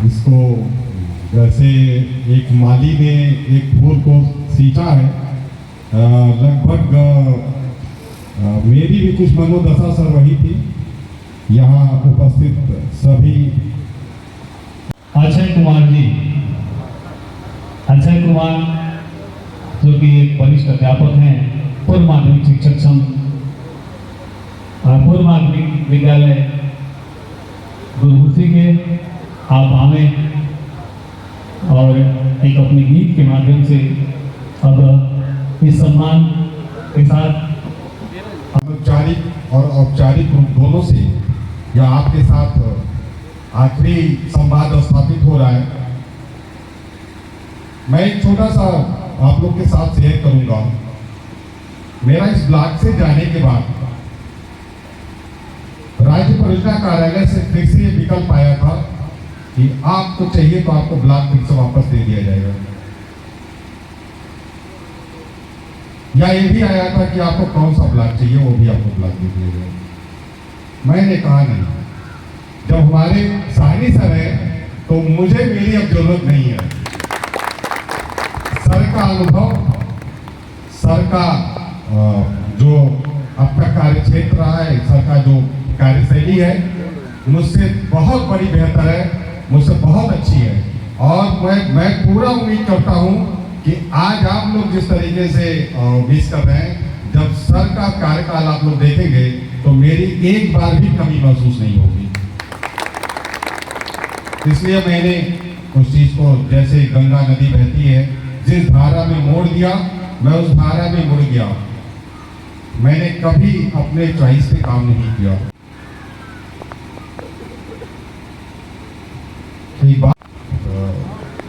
इसको जैसे एक माली ने एक फूल को सींचा है, लगभग मेरी भी कुछ मनोदशा सर वही थी। यहाँ उपस्थित सभी अजय कुमार जी, अजय कुमार जो कि एक वरिष्ठ अध्यापक हैं पूर्व माध्यमिक शिक्षक संघ, पूर्व माध्यमिक विद्यालय गुरुमुखी के, आप आवे और एक अपने गीत के माध्यम से अब इस सम्मान के साथ अनौपचारिक और औपचारिक रूप दोनों से या आपके साथ आखिरी संवाद स्थापित हो रहा है। मैं एक छोटा सा आप लोग के साथ शेयर करूंगा। मेरा इस ब्लॉक से जाने के बाद राज्य परियोजना कार्यालय से फिर से ये विकल्प आया था कि आपको चाहिए तो आपको ब्लॉक फिर से वापस दे दिया जाएगा, या ये भी आया था कि आपको कौन सा ब्लॉक चाहिए वो भी आपको ब्लॉक दे दिया जाएगा। मैंने कहा नहीं, जब हमारे साहनी सर है तो मुझे मेरी अब जरूरत नहीं है। सर का अनुभव, सर का जो आपका कार्य क्षेत्र रहा है, सर का जो कार्यशैली है मुझसे बहुत बड़ी बेहतर है, मुझसे बहुत अच्छी है। और मैं पूरा उम्मीद करता हूं कि आज आप लोग जिस तरीके से मिस कर रहे हैं, जब सर का कार्यकाल आप लोग देखेंगे तो मेरी एक बार भी कमी महसूस नहीं होगी। इसलिए मैंने उस चीज को, जैसे गंगा नदी बहती है, जिस धारा में मोड़ दिया मैं उस धारा में मुड़ गया। मैंने कभी अपने चॉइस पे काम नहीं किया।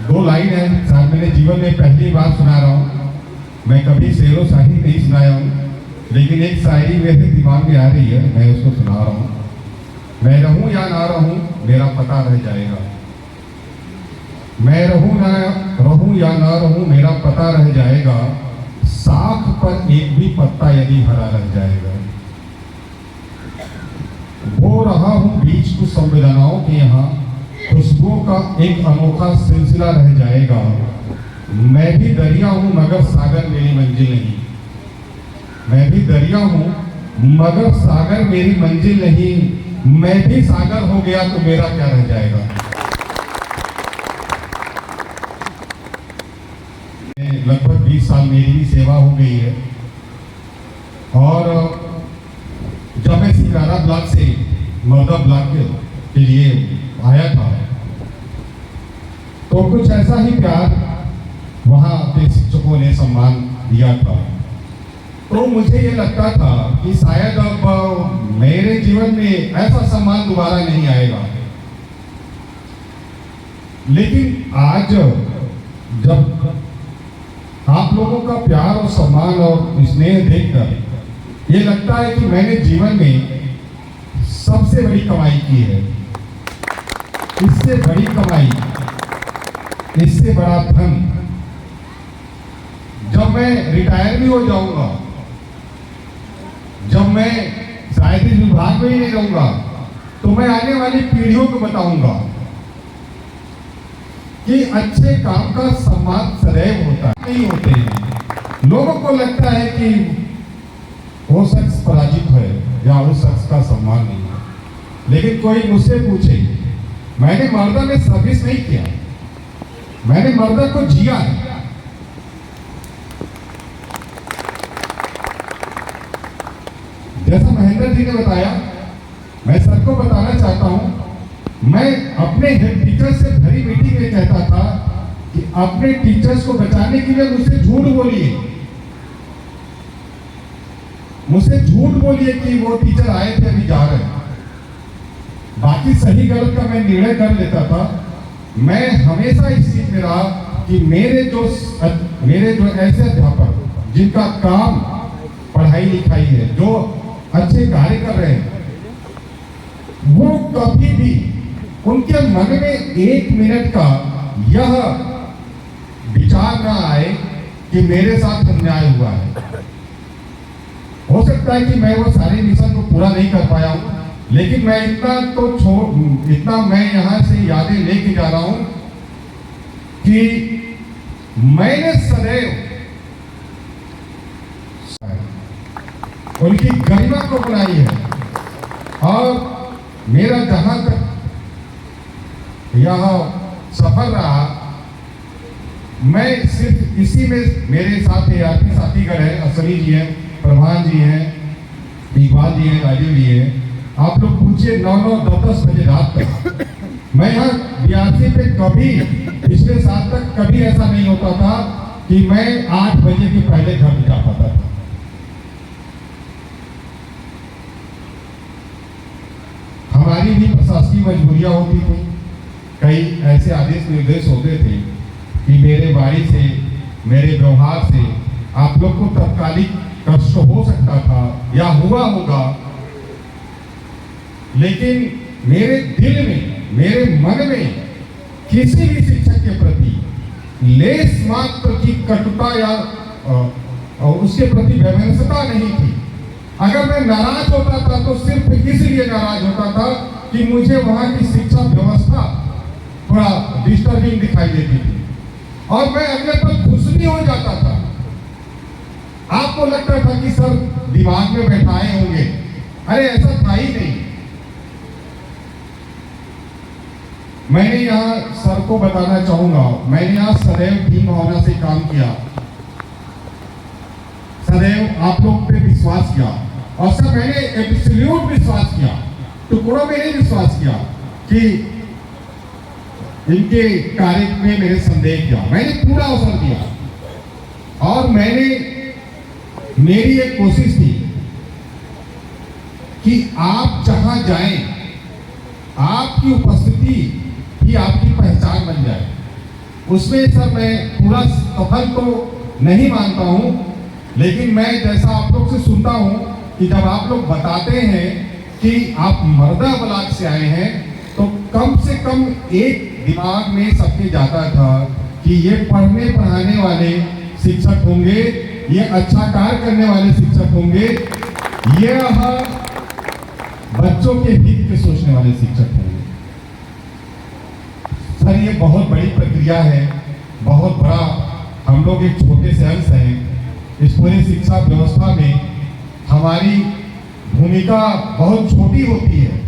दो लाइन है सर, मैंने जीवन में पहली बार सुना रहा हूँ। मैं कभी शेरो शायरी नहीं सुनाया हूँ, लेकिन एक शायरी मेरे दिमाग में आ रही है, मैं उसको सुना रहा हूँ। मैं रहूं या ना रहूं मेरा पता रह जाएगा, मैं रहूं या ना रहूं मेरा पता रह जाएगा, साख पर एक भी पत्ता यदि हरा रह जाएगा। वो रहा हूं बीच कुछ संवेदनाओं के यहाँ, खुशबुओं का एक अनोखा सिलसिला रह जाएगा। मैं भी दरिया हूं मगर सागर मेरी मंजिल नहीं, मैं भी दरिया हूं मगर सागर मेरी मंजिल नहीं, मैं भी सागर हो गया तो मेरा क्या रह जाएगा। लगभग 20 साल मेरी भी सेवा हो गई है, और जब मैं सिकारा ब्लॉक से मर्दा ब्लॉक के लिए आया था तो कुछ ऐसा ही प्यार वहां के शिक्षकों ने सम्मान दिया था। तो मुझे ये लगता था कि शायद अब मेरे जीवन में ऐसा सम्मान दोबारा नहीं आएगा। लेकिन आज जब आप लोगों का प्यार और सम्मान और स्नेह देखकर ये लगता है कि मैंने जीवन में सबसे बड़ी कमाई की है। इससे बड़ी कमाई, इससे बड़ा धन जब मैं रिटायर भी हो जाऊंगा, जब मैं शायद इस विभाग में ही नहीं रहूंगा, तो मैं आने वाली पीढ़ियों को बताऊंगा कि अच्छे काम का सम्मान सदैव होता नहीं होते हैं। लोगों को लगता है कि वो शख्स पराजित है या उस शख्स का सम्मान नहीं है। लेकिन कोई मुझसे पूछे, मैंने मर्दा में सर्विस नहीं किया, मैंने मर्दा को जिया है। जैसा महेंद्र जी ने बताया, मैं सबको बताना चाहता हूं, मैं अपने हेड टीचर से भरी मीटिंग में कहता था कि अपने टीचर्स को बचाने के लिए मुझसे झूठ बोलिए, मुझसे झूठ बोलिए कि वो टीचर आए थे अभी जा रहे हैं। बाकी सही गलत का मैं निर्णय कर लेता था। मैं हमेशा इस चीज में रहा कि मेरे जो ऐसे अध्यापक जिनका काम पढ़ाई लिखाई है, जो अच्छे कार्य कर रहे हैं, वो कभी भी उनके मन में एक मिनट का यह विचार ना आए कि मेरे साथ अन्याय हुआ है। हो सकता है कि मैं वो सारे मिशन को पूरा नहीं कर पाया हूं, लेकिन मैं इतना मैं यहाँ से यादें लेके जा रहा हूं कि मैंने सदैव उनकी गरिमा को बनाई है। और मेरा जहां तक यह सफल रहा, मैं सिर्फ इसी में, मेरे साथ ARP साथीगण है, असली जी हैं, प्रभान जी हैं, इकबाल जी हैं, राजीव जी हैं। आप लोग पूछिए 9-9, 10-10 बजे रात तक मैं यहाँ BRC पे कभी पिछले साल तक कभी ऐसा नहीं होता था कि मैं 8 बजे के पहले घर जा पाता था। हमारी भी प्रशासकीय मजबूरियां होती थी, कई ऐसे आदेश निर्देश होते थे कि मेरे वाणी से, मेरे व्यवहार से आप लोग को तत्कालिक कष्ट हो सकता था या हुआ होगा, लेकिन मेरे दिल में, मेरे मन में किसी भी शिक्षक के प्रति लेस मात्र की कटुता या उसके प्रति वैमनस्यता नहीं थी। अगर मैं नाराज होता था तो सिर्फ इसलिए नाराज होता था कि मुझे वहां की शिक्षा व्यवस्था थोड़ा डिस्टर्बिंग दिखाई देती थी और मैं अगले पल खुश भी हो जाता था। आपको लगता था कि सर दिमाग में बैठाए होंगे, अरे ऐसा था ही नहीं। मैंने यहाँ सर को बताना चाहूंगा, मैंने यहाँ सदैव टीम भावना से काम किया, सदैव आप लोग पे विश्वास किया और सर मैंने एब्सोल्यूट विश्वास किया, टुकड़ों में नहीं विश्वास किया कि इनके कार्य में मेरे संदेह किया। मैंने पूरा अवसर दिया और मेरी एक कोशिश थी कि आप जहां जाएं, आपकी उपस्थिति ही आपकी पहचान बन जाए। उसमें सर मैं पूरा सफल तो नहीं मानता हूं, लेकिन मैं जैसा आप लोग से सुनता हूं कि जब आप लोग बताते हैं कि आप मर्दा ब्लॉक से आए हैं, तो कम से कम एक दिमाग में सबके जाता था कि ये पढ़ने पढ़ाने वाले शिक्षक होंगे, ये अच्छा कार्य करने वाले शिक्षक होंगे, ये बच्चों के हित के सोचने वाले शिक्षक होंगे। सर ये बहुत बड़ी प्रक्रिया है, बहुत बड़ा, हम लोग एक छोटे से अंश हैं इस पूरी शिक्षा व्यवस्था में। हमारी भूमिका बहुत छोटी होती है,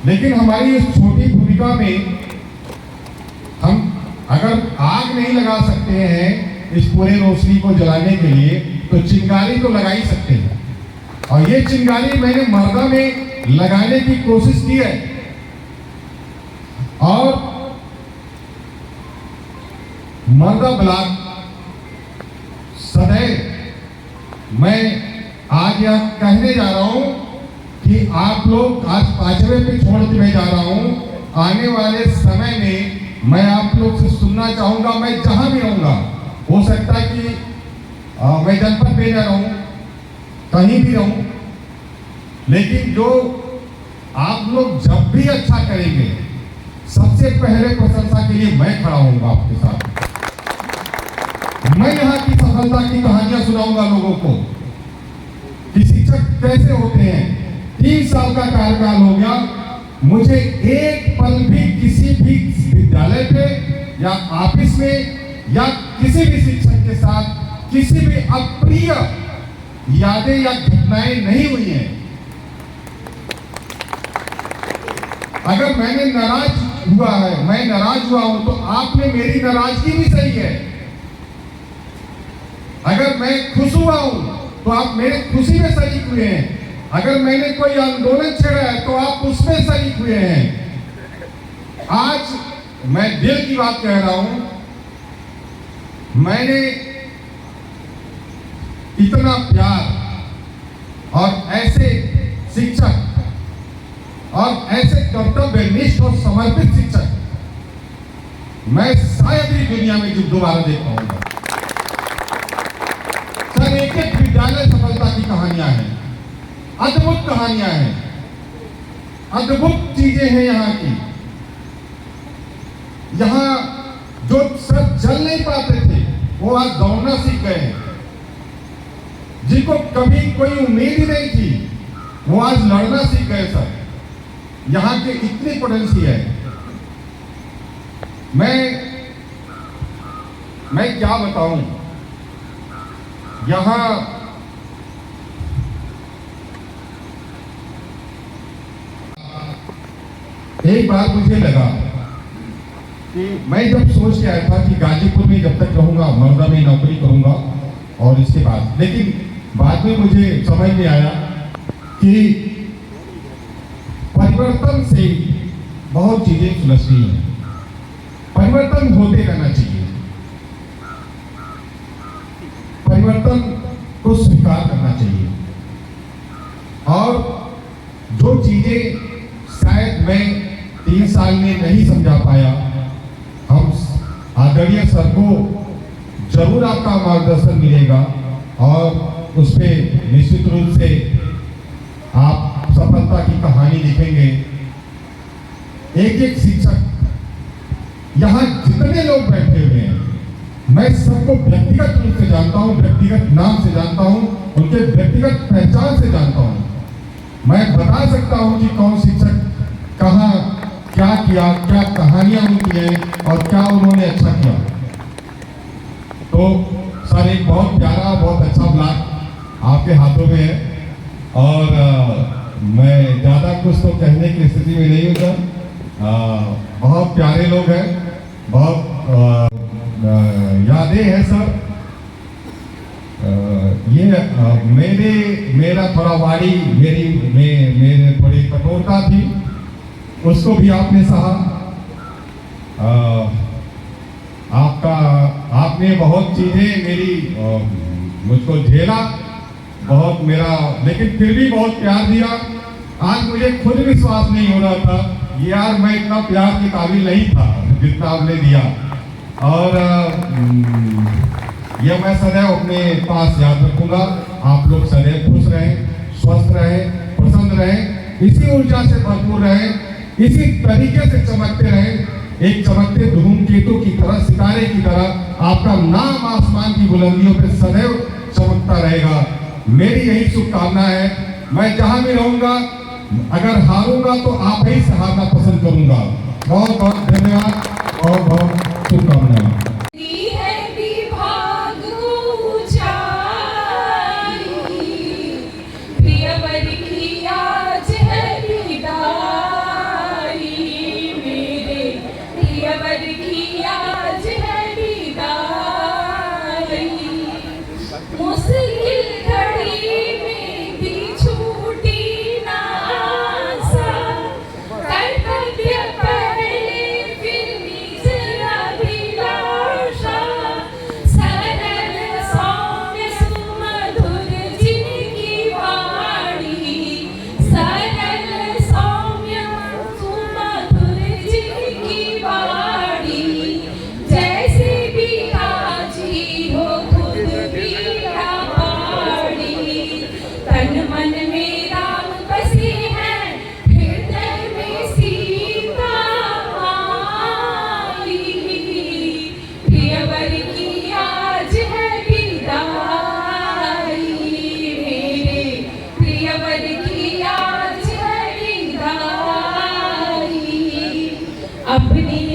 लेकिन हमारी इस छोटी भूमिका में हम अगर आग नहीं लगा सकते हैं इस पूरे रोशनी को जलाने के लिए, तो चिंगारी तो लगा ही सकते हैं। और ये चिंगारी मैंने मर्दा में लगाने की कोशिश की है और मर्दा ब्लॉक सदैव, मैं आज यह कहने जा रहा हूं कि आप लोग आज 5वें पे छोड़ के मैं जा रहा हूं, आने वाले समय में मैं आप लोग से सुनना चाहूंगा। मैं जहां भी रहूंगा, हो सकता है कि मैं जनपद में न रहूं, कहीं भी रहूं, लेकिन जो आप लोग जब भी अच्छा करेंगे, सबसे पहले प्रशंसा के लिए मैं खड़ा होऊंगा आपके साथ। मैं यहाँ की सफलता की कहानियां सुनाऊंगा लोगों को कि शिक्षक कैसे होते हैं। 3 साल का कार्यकाल हो गया, मुझे एक पल भी किसी भी विद्यालय पे या ऑफिस में या किसी भी शिक्षक के साथ किसी भी अप्रिय यादें या घटनाएं नहीं हुई हैं। अगर मैंने नाराज हुआ है, मैं नाराज हुआ हूं, तो आपने मेरी नाराजगी भी सही है। अगर मैं खुश हुआ हूं तो आप मेरे खुशी में शरीक हुए हैं। अगर मैंने कोई आंदोलन छेड़ा है तो आप उसमें शरीक हुए हैं। आज मैं दिल की बात कह रहा हूं, मैंने इतना प्यार और ऐसे शिक्षक और ऐसे कर्तव्यनिष्ठ और समर्पित शिक्षक मैं शायद ही दुनिया में जो दोबारा देख पाऊंगा। सर एक एक विद्यालय सफलता की कहानियां हैं, अद्भुत कहानियां हैं, अद्भुत चीजें हैं यहाँ की। यहाँ जो सर चल नहीं पाते थे वो आज दौड़ना सीख गए हैं। जिनको कभी कोई उम्मीद ही नहीं थी वो आज लड़ना सीख गए सर। यहाँ के इतनी पोटेंसी है। मैं क्या बताऊं, यहाँ एक बार मुझे लगा कि मैं जब सोच के आया था कि गाजीपुर में जब तक रहूंगा, नोएडा में नौकरी करूंगा और इसके बाद, लेकिन बाद में मुझे समझ में आया कि परिवर्तन से बहुत चीजें सुलझती हैं। परिवर्तन होते रहना चाहिए, परिवर्तन को स्वीकार करना चाहिए। और जो चीजें शायद मैं 3 साल में नहीं समझा पाया, हम आदरणीय सर को जरूर आपका मार्गदर्शन मिलेगा और उस पर निश्चित रूप से आप सफलता की कहानी लिखेंगे। एक एक शिक्षक, यहाँ जितने लोग बैठे हुए हैं, मैं सबको व्यक्तिगत रूप से जानता हूँ, व्यक्तिगत नाम से जानता हूँ, उनके व्यक्तिगत पहचान से जानता हूँ। मैं बता सकता हूँ कि कौन शिक्षक कहाँ क्या किया, क्या कहानियां उनकी हैं और क्या उन्होंने अच्छा किया। तो सर, एक बहुत प्यारा, बहुत अच्छा ब्लॉग आपके हाथों में है और मैं ज़्यादा कुछ तो कहने की स्थिति में नहीं हूँ सर। बहुत प्यारे लोग हैं, बहुत यादें हैं सर। मेरा थोड़ा वाणी, मेरे थोड़ी कठोरता थी, उसको भी आपने सहा। आपने बहुत चीजें मुझको झेला, बहुत मेरा, लेकिन फिर भी बहुत प्यार दिया। आज मुझे खुद विश्वास नहीं हो रहा था ये यार मैं इतना प्यार के काबिल नहीं था जितना आपने दिया। और यह मैं सदैव अपने पास याद रखूंगा। आप लोग सदैव खुश रहें, स्वस्थ रहें, प्रसन्न रहें, इसी ऊर्जा से भरपूर रहें, इसी तरीके से चमकते रहें। एक चमकते धूमकेतु की तरह, सितारे की तरह आपका नाम आसमान की बुलंदियों पर सदैव चमकता रहेगा। मेरी यही शुभकामना है। मैं जहां भी रहूंगा, अगर हारूंगा तो आप ही से हारना पसंद करूंगा। बहुत बहुत धन्यवाद और बहुत शुभकामनाएं। अपनी